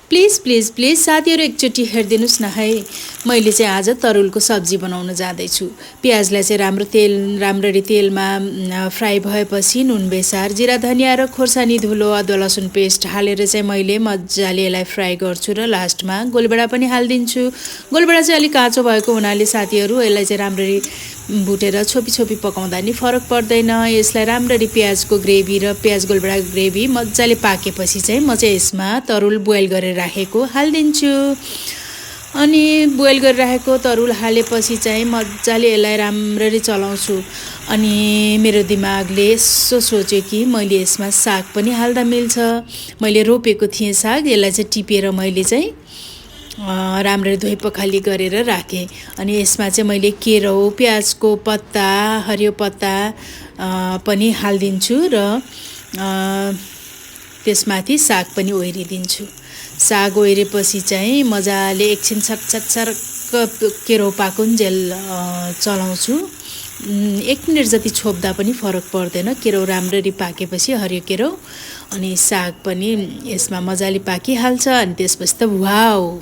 Please please please साथीहरू एकचोटि हेरिदिनुहोस् न है। मैले चाहिँ आज तरुलको सब्जी बनाउन जाँदैछु। प्याजलाई चाहिँ राम्ररी तेलमा फ्राई भएपछि नुन बेसार जिरा धनियाँ र खोर्सानी धुलो अदुवा लसुन पेस्ट हालेर चाहिँ मैले मजाले यसलाई फ्राई गर्छु र लास्टमा गोलभेडा पनि हालिदिन्छु। गोलभेडा चाहिँ अलिक काँचो भएको हुनाले साथीहरू यसलाई चाहिँ राम्ररी भुटेर छोपी छोपी पकाउँदा नि फरक पर्दैन। यसलाई राम्ररी प्याजको ग्रेभी र प्याज गोलभेडा ग्रेभी मजाले पाकेपछि चाहिँ म चाहिँ यसमा तरुल बोइल गरेर राखेको हालिदिन्छु। अनि बोइल गरेर राखेको तरुल हालेपछि चाहिँ मजाले यसलाई राम्ररी चलाउँछु। अनि मेरो दिमागले यसो सोच्यो कि मैले यसमा साग पनि हाल्दा मिल्छ। मैले रोपेको थिएँ साग, यसलाई चाहिँ टिपेर मैले चाहिँ राम्ररी धोइ पखाली गरेर राखेँ। अनि यसमा चाहिँ मैले केराउ प्याजको पत्ता हरियो पत्ता पनि हालिदिन्छु र त्यसमाथि साग पनि ओइरिदिन्छु। साग ओइरेपछि चाहिँ मजाले एकछिन छरक केराउ पाकुन्जेल चलाउँछु। 1 मिनट जति छोप्दा पनि फरक पर्दैन। केराउ राम्ररी पाकेपछि हरियो केराउ अनि साग पनि यसमा मजाले पाकिहाल्छ। अनि त्यसपछि त वाउ।